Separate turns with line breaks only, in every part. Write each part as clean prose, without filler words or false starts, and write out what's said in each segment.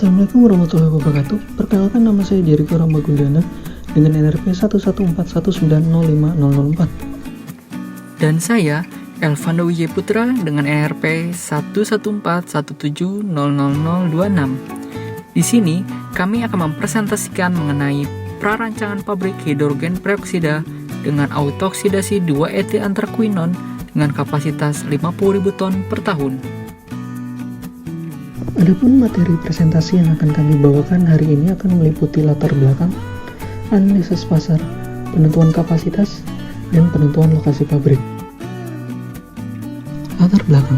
Assalamualaikum warahmatullahi wabarakatuh. Perkenalkan, nama saya Jericho Ramagundana dengan NRP 11419050004.
Dan saya Elvando Wijaya Putra dengan NRP 11417000026. Di sini kami akan mempresentasikan mengenai prarancangan pabrik hidrogen peroksida dengan autooksidasi 2-etil antraquinon dengan kapasitas 50.000 ton per tahun.
Adapun materi presentasi yang akan kami bawakan hari ini akan meliputi latar belakang, analisis pasar, penentuan kapasitas, dan penentuan lokasi pabrik. Latar belakang,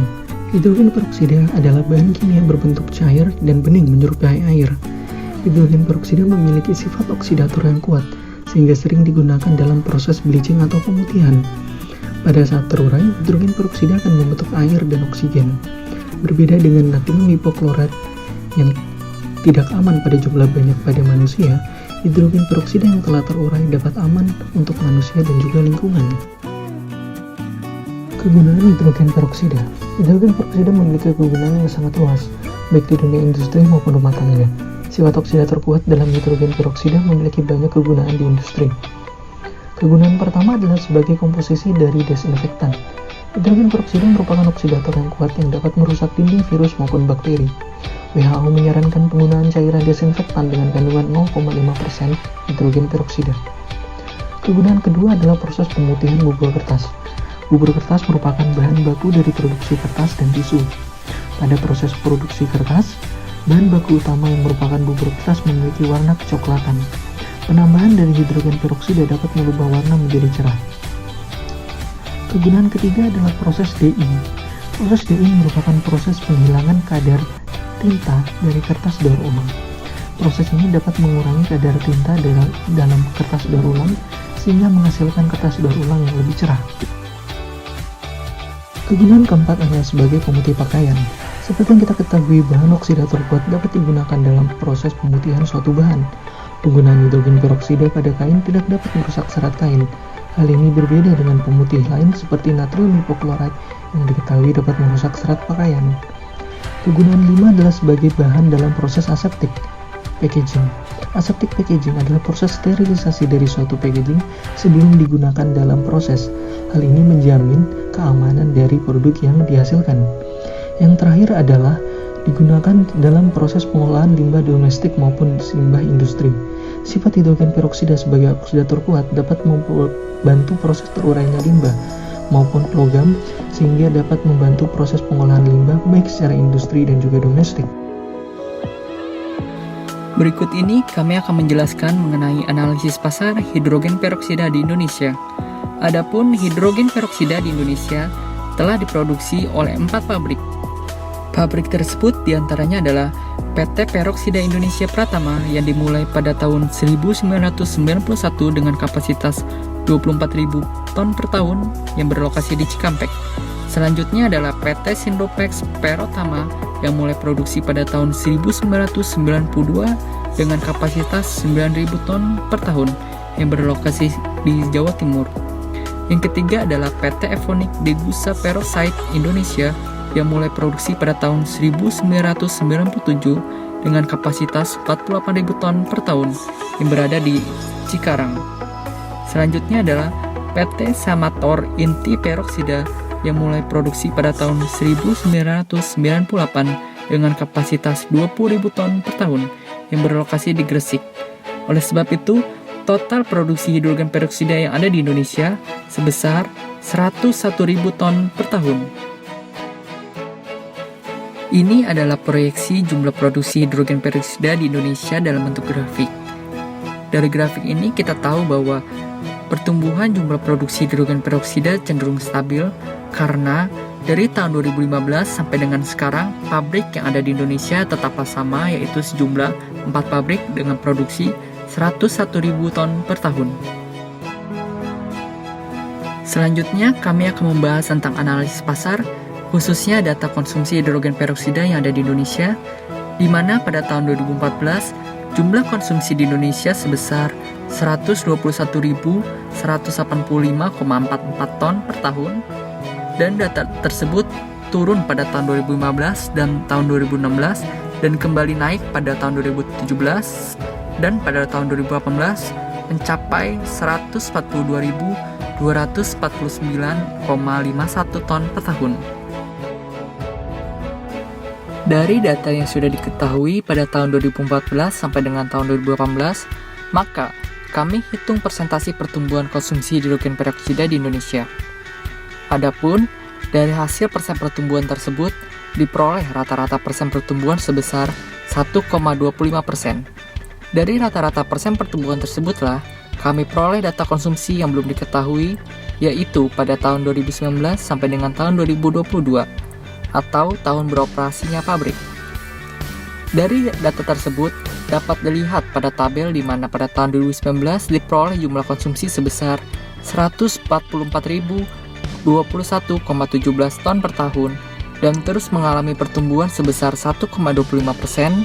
hidrogen peroksida adalah bahan kimia berbentuk cair dan bening menyerupai air. Hidrogen peroksida memiliki sifat oksidator yang kuat, sehingga sering digunakan dalam proses bleaching atau pemutihan. Pada saat terurai, hidrogen peroksida akan membentuk air dan oksigen. Berbeda dengan natrium hipoklorat yang tidak aman pada jumlah banyak pada manusia, hidrogen peroksida yang telah terurai dapat aman untuk manusia dan juga lingkungan. Kegunaan hidrogen peroksida. Hidrogen peroksida memiliki kegunaan yang sangat luas, baik di dunia industri maupun rumah tangga. Sifat oksidator kuat dalam hidrogen peroksida memiliki banyak kegunaan di industri. Kegunaan pertama adalah sebagai komposisi dari desinfektan. Hidrogen peroksida merupakan oksidator yang kuat yang dapat merusak dinding virus maupun bakteri. WHO menyarankan penggunaan cairan desinfektan dengan kandungan 0,5% hidrogen peroksida. Kegunaan kedua adalah proses pemutihan bubur kertas. Bubur kertas merupakan bahan baku dari produksi kertas dan tisu. Pada proses produksi kertas, bahan baku utama yang merupakan bubur kertas memiliki warna kecoklatan. Penambahan dari hidrogen peroksida dapat mengubah warna menjadi cerah. Kegunaan ketiga adalah proses DI. Proses DI merupakan proses penghilangan kadar tinta dari kertas daur ulang. Proses ini dapat mengurangi kadar tinta dalam kertas daur ulang sehingga menghasilkan kertas daur ulang yang lebih cerah. Kegunaan keempat adalah sebagai pemutih pakaian. Seperti yang kita ketahui, bahan oksidator kuat dapat digunakan dalam proses pemutihan suatu bahan. Penggunaan hidrogen peroksida pada kain tidak dapat merusak serat kain. Hal ini berbeda dengan pemutih lain seperti natrium hipoklorat yang diketahui dapat merusak serat pakaian. Kegunaan 5 adalah sebagai bahan dalam proses aseptik packaging. Aseptic packaging adalah proses sterilisasi dari suatu packaging sebelum digunakan dalam proses. Hal ini menjamin keamanan dari produk yang dihasilkan. Yang terakhir adalah digunakan dalam proses pengolahan limbah domestik maupun limbah industri. Sifat hidrogen peroksida sebagai oksidator kuat dapat membantu proses terurainya limbah maupun logam sehingga dapat membantu proses pengolahan limbah baik secara industri dan juga domestik.
Berikut ini kami akan menjelaskan mengenai analisis pasar hidrogen peroksida di Indonesia. Adapun hidrogen peroksida di Indonesia telah diproduksi oleh 4 pabrik. Pabrik tersebut diantaranya adalah PT Peroksida Indonesia Pratama yang dimulai pada tahun 1991 dengan kapasitas 24.000 ton per tahun yang berlokasi di Cikampek. Selanjutnya adalah PT Sindopex Perotama yang mulai produksi pada tahun 1992 dengan kapasitas 9.000 ton per tahun yang berlokasi di Jawa Timur. Yang ketiga adalah PT Evonik Degussa Peroxide Indonesia yang mulai produksi pada tahun 1997 dengan kapasitas 48.000 ton per tahun yang berada di Cikarang. Selanjutnya adalah PT Samator Inti Peroksida yang mulai produksi pada tahun 1998 dengan kapasitas 20.000 ton per tahun yang berlokasi di Gresik. Oleh sebab itu, total produksi hidrogen peroksida yang ada di Indonesia sebesar 101.000 ton per tahun. Ini adalah proyeksi jumlah produksi hidrogen peroksida di Indonesia dalam bentuk grafik. Dari grafik ini kita tahu bahwa pertumbuhan jumlah produksi hidrogen peroksida cenderung stabil karena dari tahun 2015 sampai dengan sekarang pabrik yang ada di Indonesia tetaplah sama, yaitu sejumlah 4 pabrik dengan produksi 101.000 ton per tahun. Selanjutnya kami akan membahas tentang analisis pasar, khususnya data konsumsi hidrogen peroksida yang ada di Indonesia, di mana pada tahun 2014 jumlah konsumsi di Indonesia sebesar 121.185,44 ton per tahun, dan data tersebut turun pada tahun 2015 dan tahun 2016 dan kembali naik pada tahun 2017 dan pada tahun 2018 mencapai 142.249,51 ton per tahun. Dari data yang sudah diketahui pada tahun 2014 sampai dengan tahun 2018, maka kami hitung persentase pertumbuhan konsumsi hidrogen peroksida di Indonesia. Adapun dari hasil persen pertumbuhan tersebut diperoleh rata-rata persen pertumbuhan sebesar 1,25%. Dari rata-rata persen pertumbuhan tersebutlah kami peroleh data konsumsi yang belum diketahui, yaitu pada tahun 2019 sampai dengan tahun 2022 atau tahun beroperasinya pabrik. Dari data tersebut dapat dilihat pada tabel di mana pada tahun 2019 diperoleh jumlah konsumsi sebesar 144.021,17 ton per tahun dan terus mengalami pertumbuhan sebesar 1,25%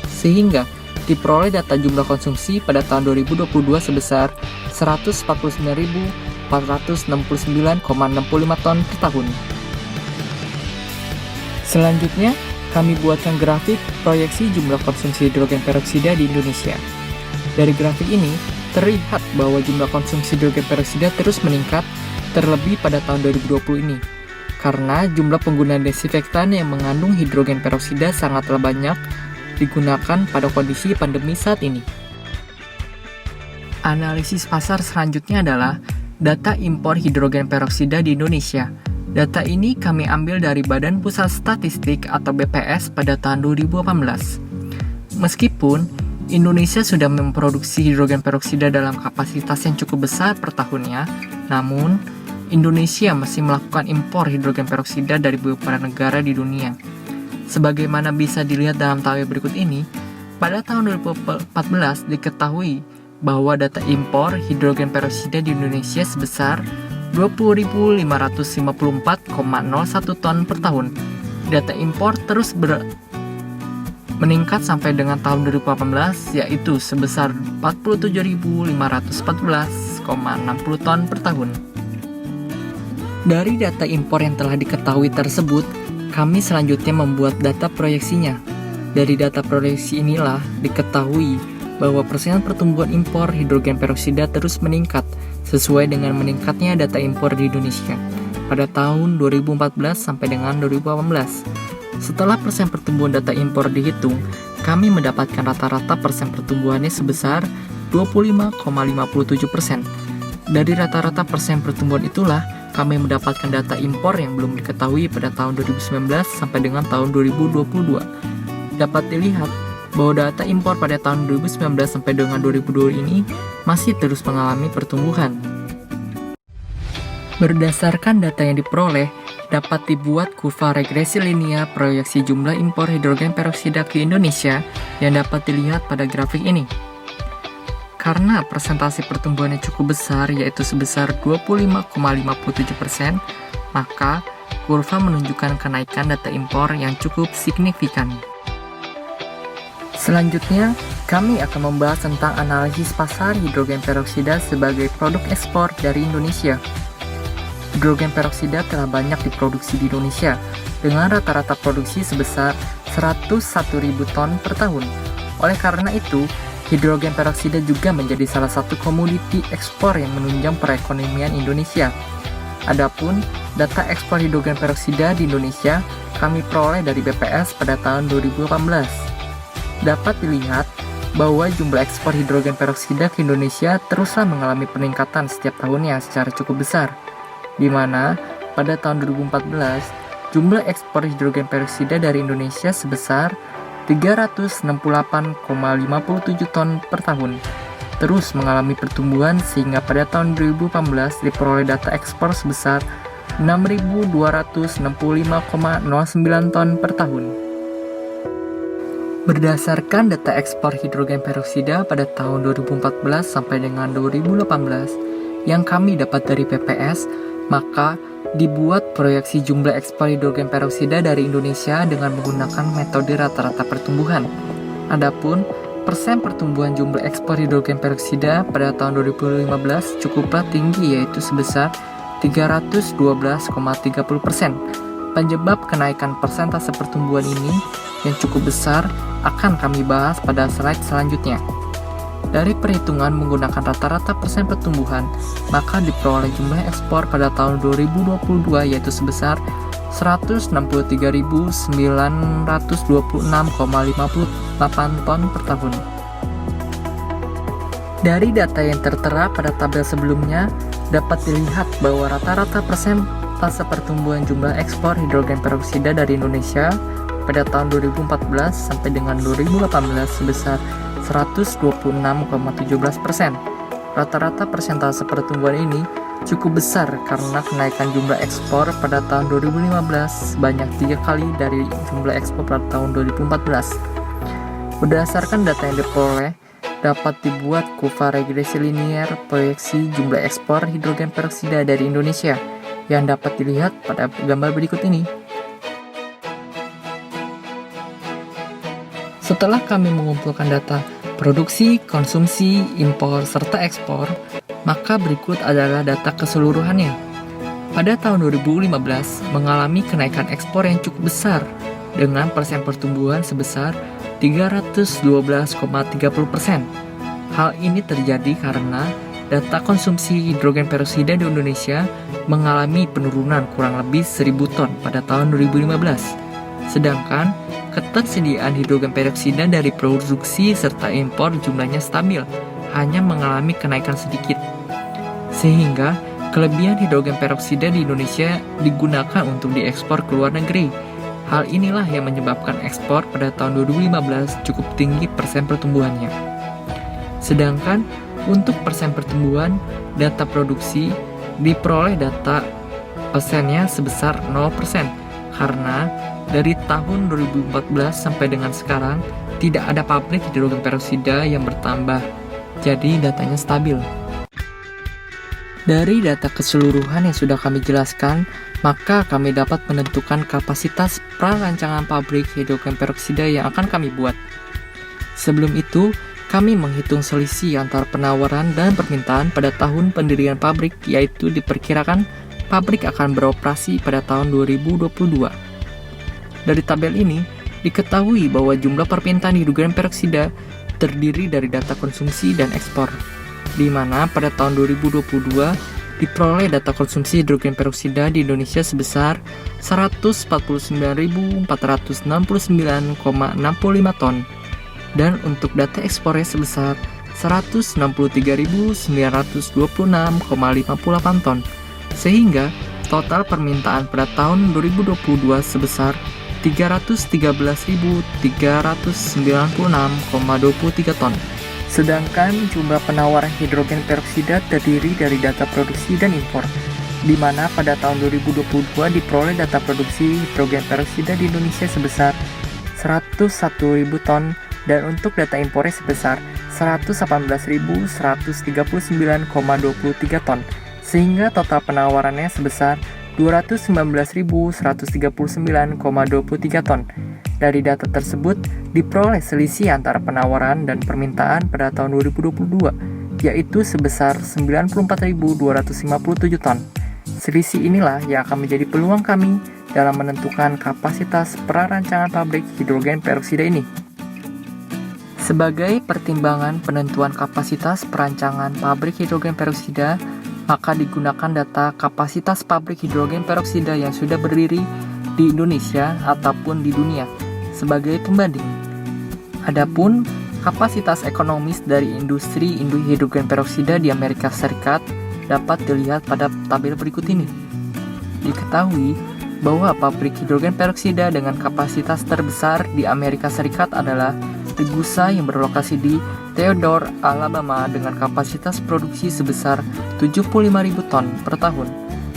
sehingga diperoleh data jumlah konsumsi pada tahun 2022 sebesar 149.469,65 ton per tahun. Selanjutnya, kami buatkan grafik proyeksi jumlah konsumsi hidrogen peroksida di Indonesia. Dari grafik ini, terlihat bahwa jumlah konsumsi hidrogen peroksida terus meningkat, terlebih pada tahun 2020 ini, karena jumlah penggunaan desinfektan yang mengandung hidrogen peroksida sangatlah banyak digunakan pada kondisi pandemi saat ini. Analisis pasar selanjutnya adalah data impor hidrogen peroksida di Indonesia. Data ini kami ambil dari Badan Pusat Statistik atau BPS pada tahun 2018. Meskipun Indonesia sudah memproduksi hidrogen peroksida dalam kapasitas yang cukup besar per tahunnya, namun Indonesia masih melakukan impor hidrogen peroksida dari beberapa negara di dunia. Sebagaimana bisa dilihat dalam tabel berikut ini, pada tahun 2014 diketahui bahwa data impor hidrogen peroksida di Indonesia sebesar 20.554,01 ton per tahun. Data impor terus meningkat sampai dengan tahun 2018, yaitu sebesar 47.514,60 ton per tahun. Dari data impor yang telah diketahui tersebut, kami selanjutnya membuat data proyeksinya. Dari data proyeksi inilah diketahui bahwa persen pertumbuhan impor hidrogen peroksida terus meningkat sesuai dengan meningkatnya data impor di Indonesia pada tahun 2014 sampai dengan 2018. Setelah persen pertumbuhan data impor dihitung, kami mendapatkan rata-rata persen pertumbuhannya sebesar 25,57%. Dari rata-rata persen pertumbuhan itulah kami mendapatkan data impor yang belum diketahui pada tahun 2019 sampai dengan tahun 2022. Dapat dilihat bahwa data impor pada tahun 2019 sampai dengan 2020 ini masih terus mengalami pertumbuhan. Berdasarkan data yang diperoleh, dapat dibuat kurva regresi linear proyeksi jumlah impor hidrogen peroksida ke Indonesia yang dapat dilihat pada grafik ini. Karena persentase pertumbuhannya cukup besar, yaitu sebesar 25,57%, maka kurva menunjukkan kenaikan data impor yang cukup signifikan. Selanjutnya, kami akan membahas tentang analisis pasar hidrogen peroksida sebagai produk ekspor dari Indonesia. Hidrogen peroksida telah banyak diproduksi di Indonesia, dengan rata-rata produksi sebesar 101.000 ton per tahun. Oleh karena itu, hidrogen peroksida juga menjadi salah satu komoditi ekspor yang menunjang perekonomian Indonesia. Adapun data ekspor hidrogen peroksida di Indonesia kami peroleh dari BPS pada tahun 2018. Dapat dilihat bahwa jumlah ekspor hidrogen peroksida ke Indonesia teruslah mengalami peningkatan setiap tahunnya secara cukup besar, di mana pada tahun 2014 jumlah ekspor hidrogen peroksida dari Indonesia sebesar 368,57 ton per tahun, terus mengalami pertumbuhan sehingga pada tahun 2018 diperoleh data ekspor sebesar 6.265,09 ton per tahun. Berdasarkan data ekspor hidrogen peroksida pada tahun 2014 sampai dengan 2018 yang kami dapat dari PPS, maka dibuat proyeksi jumlah ekspor hidrogen peroksida dari Indonesia dengan menggunakan metode rata-rata pertumbuhan. Adapun persen pertumbuhan jumlah ekspor hidrogen peroksida pada tahun 2015 cukuplah tinggi, yaitu sebesar 312,30%. Penyebab kenaikan persentase pertumbuhan ini yang cukup besar akan kami bahas pada slide selanjutnya. Dari perhitungan menggunakan rata-rata persen pertumbuhan, maka diperoleh jumlah ekspor pada tahun 2022 yaitu sebesar 163.926,58 ton per tahun. Dari data yang tertera pada tabel sebelumnya, dapat dilihat bahwa rata-rata persentase pertumbuhan jumlah ekspor hidrogen peroksida dari Indonesia pada tahun 2014 sampai dengan 2018 sebesar 126,17%. Rata-rata persentase pertumbuhan ini cukup besar karena kenaikan jumlah ekspor pada tahun 2015 sebanyak 3 kali dari jumlah ekspor pada tahun 2014. Berdasarkan data yang diperoleh, dapat dibuat kurva regresi linear proyeksi jumlah ekspor hidrogen peroksida dari Indonesia yang dapat dilihat pada gambar berikut ini. Setelah kami mengumpulkan data produksi, konsumsi, impor, serta ekspor, maka berikut adalah data keseluruhannya. Pada tahun 2015 mengalami kenaikan ekspor yang cukup besar dengan persen pertumbuhan sebesar 312,30%. Hal ini terjadi karena data konsumsi hidrogen peroksida di Indonesia mengalami penurunan kurang lebih 1.000 ton pada tahun 2015. Sedangkan ketersediaan hidrogen peroksida dari produksi serta impor jumlahnya stabil, hanya mengalami kenaikan sedikit. Sehingga kelebihan hidrogen peroksida di Indonesia digunakan untuk diekspor ke luar negeri. Hal inilah yang menyebabkan ekspor pada tahun 2015 cukup tinggi persen pertumbuhannya. Sedangkan untuk persen pertumbuhan data produksi diperoleh data persennya sebesar 0% karena dari tahun 2014 sampai dengan sekarang tidak ada pabrik hidrogen peroksida yang bertambah, jadi datanya stabil. Dari data keseluruhan yang sudah kami jelaskan, maka kami dapat menentukan kapasitas prarancangan pabrik hidrogen peroksida yang akan kami buat. Sebelum itu, kami menghitung selisih antara penawaran dan permintaan pada tahun pendirian pabrik, yaitu diperkirakan pabrik akan beroperasi pada tahun 2022. Dari tabel ini, diketahui bahwa jumlah permintaan hidrogen peroksida terdiri dari data konsumsi dan ekspor, di mana pada tahun 2022 diperoleh data konsumsi hidrogen peroksida di Indonesia sebesar 149.469,65 ton, dan untuk data ekspornya sebesar 163.926,58 ton, sehingga total permintaan pada tahun 2022 sebesar 313.396,23 ton. Sedangkan jumlah penawaran hidrogen peroksida terdiri dari data produksi dan impor, di mana pada tahun 2022 diperoleh data produksi hidrogen peroksida di Indonesia sebesar 101.000 ton dan untuk data impornya sebesar 118.139,23 ton, sehingga total penawarannya sebesar 219.139,23 ton. Dari data tersebut diperoleh selisih antara penawaran dan permintaan pada tahun 2022, yaitu sebesar 94.257 ton. Selisih inilah yang akan menjadi peluang kami dalam menentukan kapasitas prarancangan pabrik hidrogen peroksida ini. Sebagai pertimbangan penentuan kapasitas perancangan pabrik hidrogen peroksida, maka digunakan data kapasitas pabrik hidrogen peroksida yang sudah berdiri di Indonesia ataupun di dunia sebagai pembanding. Adapun kapasitas ekonomis dari industri hidrogen peroksida di Amerika Serikat dapat dilihat pada tabel berikut ini. Diketahui bahwa pabrik hidrogen peroksida dengan kapasitas terbesar di Amerika Serikat adalah Tegusa yang berlokasi di Theodore, Alabama dengan kapasitas produksi sebesar 75.000 ton per tahun.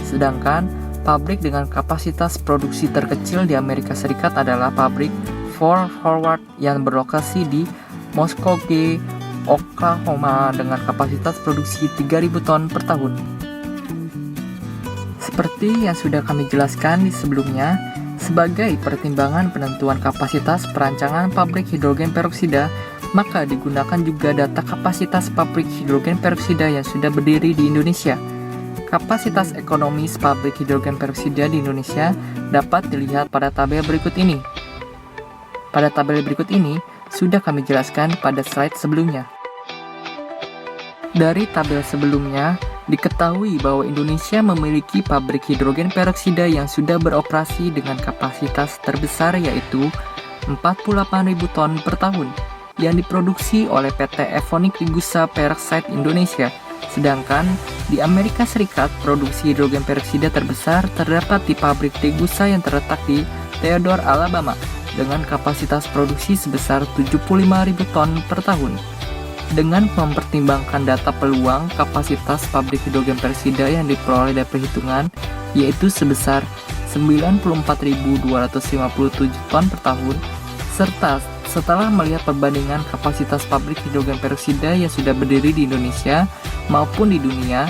Sedangkan pabrik dengan kapasitas produksi terkecil di Amerika Serikat adalah pabrik Ford Forward yang berlokasi di Muskogee, Oklahoma dengan kapasitas produksi 3.000 ton per tahun. Seperti yang sudah kami jelaskan di sebelumnya, sebagai pertimbangan penentuan kapasitas perancangan pabrik hidrogen peroksida, maka digunakan juga data kapasitas pabrik hidrogen peroksida yang sudah berdiri di Indonesia. Kapasitas ekonomis pabrik hidrogen peroksida di Indonesia dapat dilihat pada tabel berikut ini. Pada tabel berikut ini, sudah kami jelaskan pada slide sebelumnya. Dari tabel sebelumnya, diketahui bahwa Indonesia memiliki pabrik hidrogen peroksida yang sudah beroperasi dengan kapasitas terbesar yaitu 48.000 ton per tahun yang diproduksi oleh PT Evonik Gusa Peroxide Indonesia. Sedangkan di Amerika Serikat, produksi hidrogen peroksida terbesar terdapat di pabrik Degussa yang terletak di Theodore, Alabama dengan kapasitas produksi sebesar 75.000 ton per tahun. Dengan mempertimbangkan data peluang kapasitas pabrik hidrogen peroksida yang diperoleh dari perhitungan yaitu sebesar 94.257 ton per tahun, serta setelah melihat perbandingan kapasitas pabrik hidrogen peroksida yang sudah berdiri di Indonesia maupun di dunia,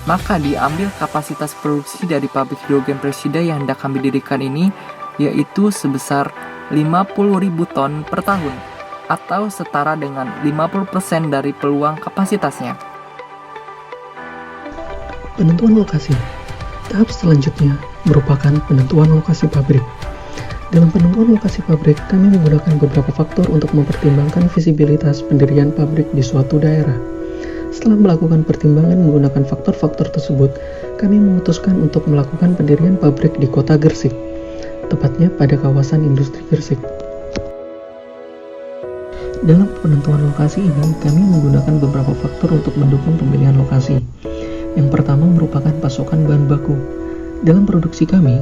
maka diambil kapasitas produksi dari pabrik hidrogen peroksida yang hendak kami dirikan ini yaitu sebesar 50.000 ton per tahun atau setara dengan 50% dari peluang kapasitasnya.
Penentuan lokasi. Tahap selanjutnya merupakan penentuan lokasi pabrik. Dalam penentuan lokasi pabrik, kami menggunakan beberapa faktor untuk mempertimbangkan visibilitas pendirian pabrik di suatu daerah. Setelah melakukan pertimbangan menggunakan faktor-faktor tersebut, kami memutuskan untuk melakukan pendirian pabrik di kota Gresik, tepatnya pada kawasan industri Gresik. Dalam penentuan lokasi ini, kami menggunakan beberapa faktor untuk mendukung pemilihan lokasi. Yang pertama merupakan pasokan bahan baku. Dalam produksi kami,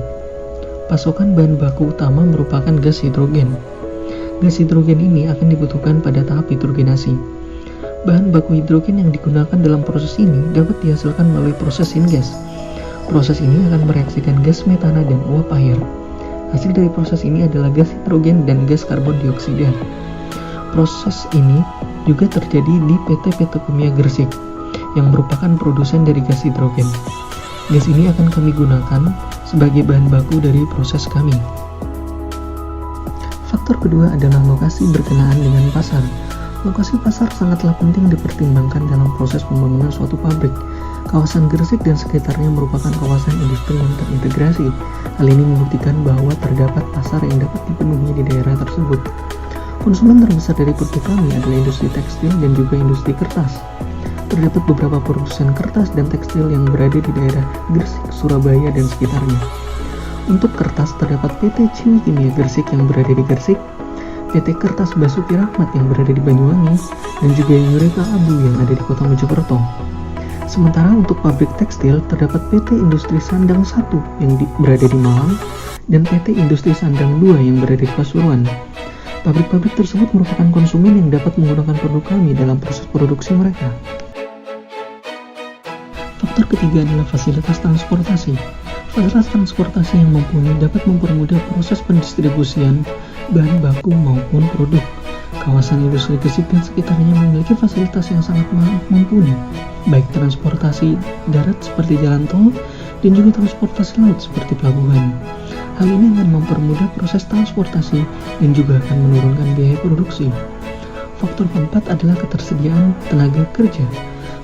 pasokan bahan baku utama merupakan gas hidrogen. Gas hidrogen ini akan dibutuhkan pada tahap hidrogenasi. Bahan baku hidrogen yang digunakan dalam proses ini dapat dihasilkan melalui proses syngas. Proses ini akan mereaksikan gas metana dan uap air. Hasil dari proses ini adalah gas hidrogen dan gas karbon dioksida. Proses ini juga terjadi di PT Petrokimia Gresik yang merupakan produsen dari gas hidrogen. Gas ini akan kami gunakan sebagai bahan baku dari proses kami. Faktor kedua adalah lokasi berkenaan dengan pasar. Lokasi pasar sangatlah penting dipertimbangkan dalam proses pembangunan suatu pabrik. Kawasan Gresik dan sekitarnya merupakan kawasan industri yang terintegrasi. Hal ini membuktikan bahwa terdapat pasar yang dapat dipenuhi di daerah tersebut. Konsumen terbesar dari produk kami adalah industri tekstil dan juga industri kertas. Terdapat beberapa produsen kertas dan tekstil yang berada di daerah Gresik, Surabaya, dan sekitarnya. Untuk kertas terdapat PT Ciwi Kimia Gresik yang berada di Gresik, PT Kertas Basuki Rahmat yang berada di Banyuwangi, dan juga Eureka Abu yang ada di Kota Mojokerto. Sementara untuk pabrik tekstil terdapat PT Industri Sandang 1 yang berada di Malang dan PT Industri Sandang 2 yang berada di Pasuruan. Pabrik-pabrik tersebut merupakan konsumen yang dapat menggunakan produk kami dalam proses produksi mereka. Faktor ketiga adalah fasilitas transportasi. Fasilitas transportasi yang mumpuni dapat mempermudah proses pendistribusian bahan baku maupun produk. Kawasan industri Gresik dan sekitarnya memiliki fasilitas yang sangat mumpuni, baik transportasi darat seperti jalan tol dan juga transportasi laut seperti pelabuhan. Hal ini akan mempermudah proses transportasi dan juga akan menurunkan biaya produksi. Faktor keempat adalah ketersediaan tenaga kerja.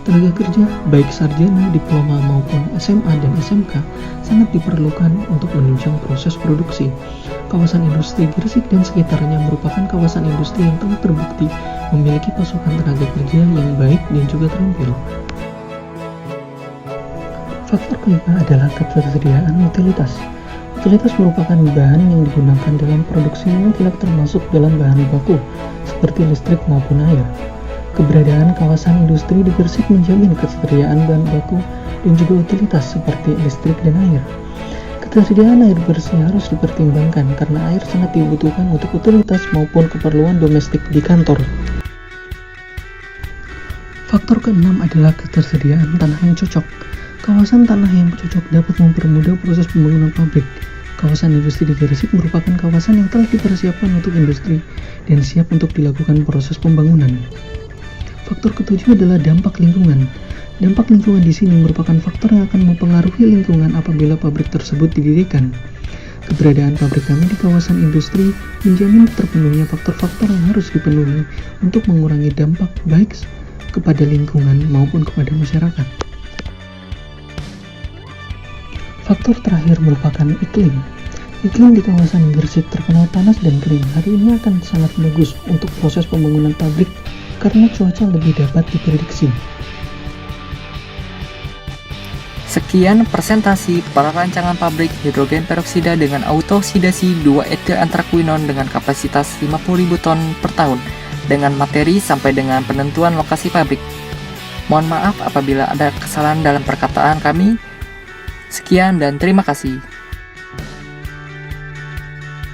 Tenaga kerja baik sarjana, diploma maupun SMA dan SMK sangat diperlukan untuk menunjang proses produksi. Kawasan industri Gresik dan sekitarnya merupakan kawasan industri yang telah terbukti memiliki pasokan tenaga kerja yang baik dan juga terampil. Faktor kelima adalah ketersediaan utilitas. Utilitas merupakan bahan yang digunakan dalam produksi yang tidak termasuk dalam bahan baku, seperti listrik maupun air. Keberadaan kawasan industri di Gresik menjamin ketersediaan bahan baku dan juga utilitas seperti listrik dan air. Ketersediaan air bersih harus dipertimbangkan karena air sangat dibutuhkan untuk utilitas maupun keperluan domestik di kantor. Faktor keenam adalah ketersediaan tanah yang cocok. Kawasan tanah yang cocok dapat mempermudah proses pembangunan pabrik. Kawasan industri di Gresik merupakan kawasan yang telah dipersiapkan untuk industri dan siap untuk dilakukan proses pembangunan. Faktor ketujuh adalah dampak lingkungan. Dampak lingkungan di sini merupakan faktor yang akan mempengaruhi lingkungan apabila pabrik tersebut didirikan. Keberadaan pabrik kami di kawasan industri menjamin terpenuhinya faktor-faktor yang harus dipenuhi untuk mengurangi dampak baik kepada lingkungan maupun kepada masyarakat. Faktor terakhir merupakan iklim. Iklim di kawasan Gresik terkenal panas dan kering. Hari ini akan sangat bagus untuk proses pembangunan pabrik karena cuaca lebih dapat diprediksi.
Sekian presentasi perancangan pabrik hidrogen peroksida dengan autooksidasi 2-etil antraquinon dengan kapasitas 50.000 ton per tahun dengan materi sampai dengan penentuan lokasi pabrik. Mohon maaf apabila ada kesalahan dalam perkataan kami. Sekian dan terima kasih.